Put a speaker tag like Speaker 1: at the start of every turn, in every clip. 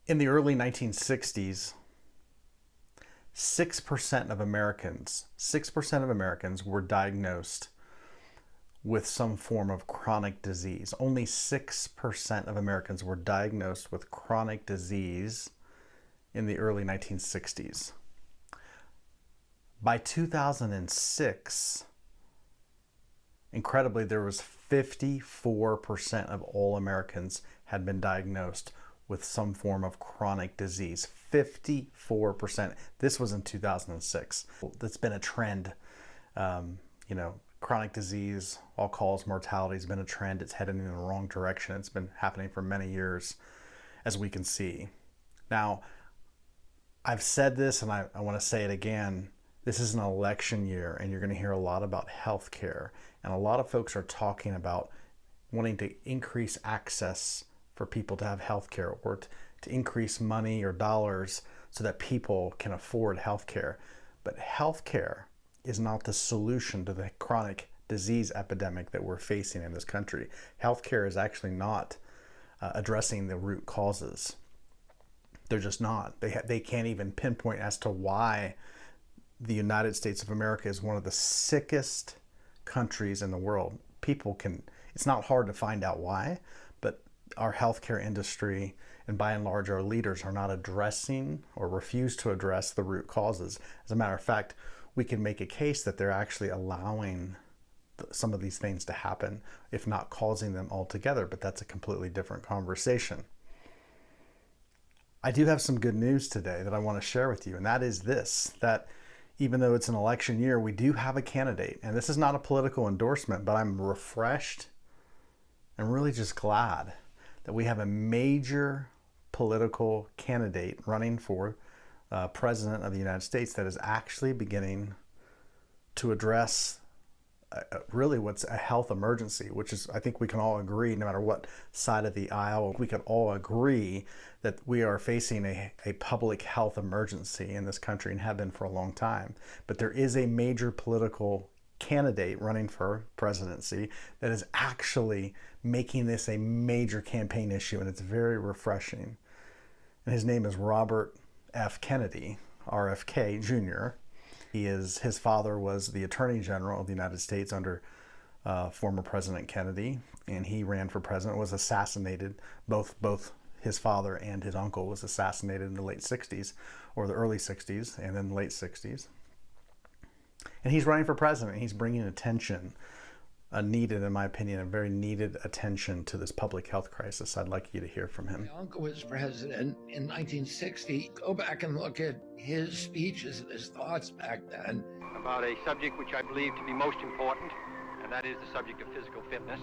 Speaker 1: In the early 1960s, 6% of Americans were diagnosed with some form of chronic disease. Only 6% of Americans were diagnosed with chronic disease in the early 1960s. By 2006, incredibly, there was 54% of all Americans had been diagnosed with some form of chronic disease. 54%. This was in 2006. That's been a trend. Chronic disease, all-cause mortality has been a trend. It's heading in the wrong direction. It's been happening for many years, as we can see. Now, I've said this and I want to say it again. This is an election year, and you're going to hear a lot about healthcare. And a lot of folks are talking about wanting to increase access for people to have healthcare, or to increase money or dollars so that people can afford healthcare. But healthcare is not the solution to the chronic disease epidemic that we're facing in this country. Healthcare is actually not addressing the root causes. They're just not. They can't even pinpoint as to why the United States of America is one of the sickest countries in the world. It's not hard to find out why, but our healthcare industry and by and large our leaders are not addressing or refuse to address the root causes. As a matter of fact, we can make a case that they're actually allowing some of these things to happen, if not causing them altogether, but that's a completely different conversation. I do have some good news today that I want to share with you, and that is this, that even though it's an election year, we do have a candidate. And this is not a political endorsement, but I'm refreshed and really just glad that we have a major political candidate running for president of the United States that is actually beginning to address really what's a health emergency, which is, I think we can all agree, no matter what side of the aisle, we can all agree that we are facing a public health emergency in this country and have been for a long time. But there is a major political candidate running for presidency that is actually making this a major campaign issue, and it's very refreshing. And his name is Robert F. Kennedy, RFK Jr. His father was the Attorney General of the United States under former President Kennedy, and he ran for president, was assassinated. Both his father and his uncle was assassinated in the late 60s, or the early 60s, and then late 60s. And he's running for president. He's bringing attention, needed, in my opinion, a very needed attention to this public health crisis. I'd like you to hear from him.
Speaker 2: My uncle was president in 1960. Go back and look at his speeches and his thoughts back then.
Speaker 3: About a subject which I believe to be most important, and that is the subject of physical fitness.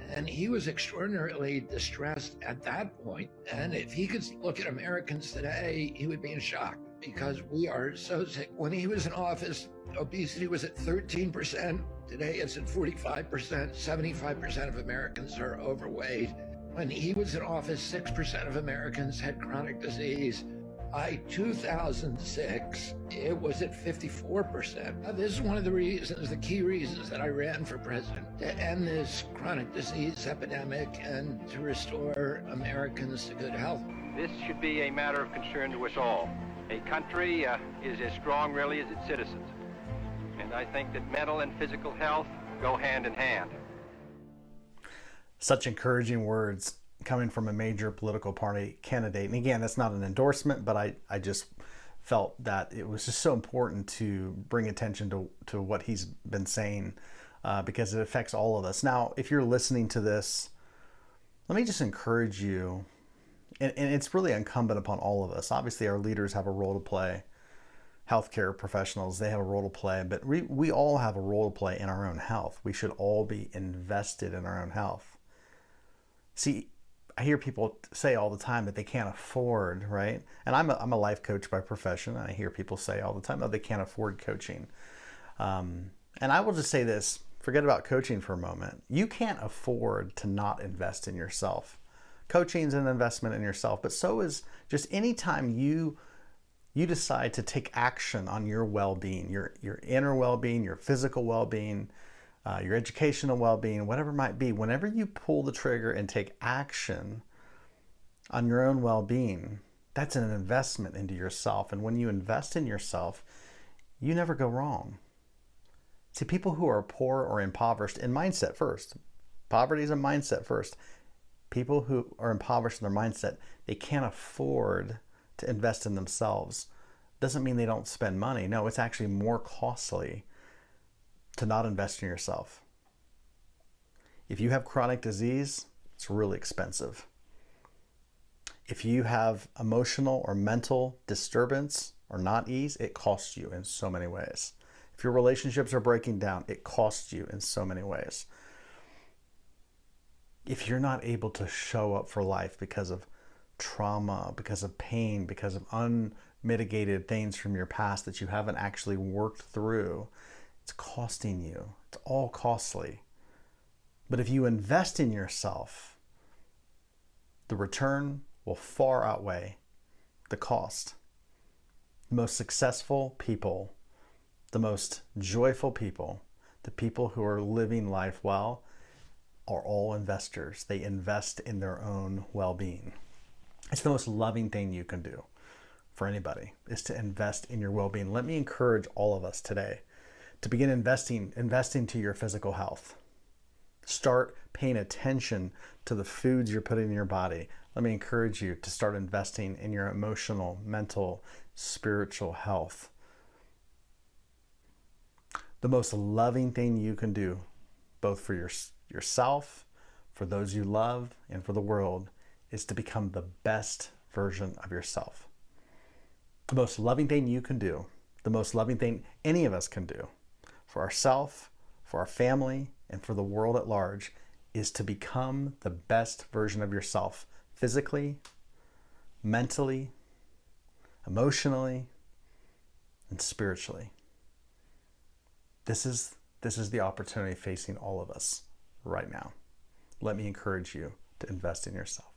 Speaker 2: And he was extraordinarily distressed at that point. And if he could look at Americans today, he would be in shock, because we are so sick. When he was in office, obesity was at 13%. Today it's at 45%. 75% of Americans are overweight. When he was in office, 6% of Americans had chronic disease. By 2006, it was at 54%. Now, this is one of the key reasons that I ran for president, to end this chronic disease epidemic and to restore Americans to good health.
Speaker 3: This should be a matter of concern to us all. A country is as strong, really, as its citizens. And I think that mental and physical health go hand in hand.
Speaker 1: Such encouraging words coming from a major political party candidate. And again, that's not an endorsement, but I just felt that it was just so important to bring attention to what he's been saying, because it affects all of us. Now, if you're listening to this, let me just encourage you, and it's really incumbent upon all of us. Obviously, our leaders have a role to play. Healthcare professionals, they have a role to play, but we all have a role to play in our own health. We should all be invested in our own health. See, I hear people say all the time that they can't afford, right? And I'm a life coach by profession. And I hear people say all the time, oh, they can't afford coaching. And I will just say this, forget about coaching for a moment. You can't afford to not invest in yourself. Coaching is an investment in yourself, but so is just any time you decide to take action on your well-being, your inner well-being, your physical well-being, your educational well-being, whatever it might be. Whenever you pull the trigger and take action on your own well-being, That's an investment into yourself. And when you invest in yourself, you never go wrong. See, people who are poor or impoverished in mindset first, poverty is a mindset first. People who are impoverished in their mindset, they can't afford to invest in themselves. Doesn't mean they don't spend money. No, it's actually more costly to not invest in yourself. If you have chronic disease, it's really expensive. If you have emotional or mental disturbance or not ease, it costs you in so many ways. If your relationships are breaking down, it costs you in so many ways. If you're not able to show up for life because of trauma, because of pain, because of unmitigated things from your past that you haven't actually worked through, it's costing you. It's all costly. But if you invest in yourself, the return will far outweigh the cost. The most successful people, the most joyful people, the people who are living life well, are all investors. They invest in their own well-being. It's the most loving thing you can do for anybody, is to invest in your well-being. Let me encourage all of us today to begin investing to your physical health. Start paying attention to the foods you're putting in your body. Let me encourage you to start investing in your emotional, mental, spiritual health. The most loving thing you can do, both for yourself, for those you love, and for the world, is to become the best version of yourself. The most loving thing you can do, the most loving thing any of us can do for ourselves, for our family, and for the world at large, is to become the best version of yourself, physically, mentally, emotionally, and spiritually. This is the opportunity facing all of us right now. Let me encourage you to invest in yourself.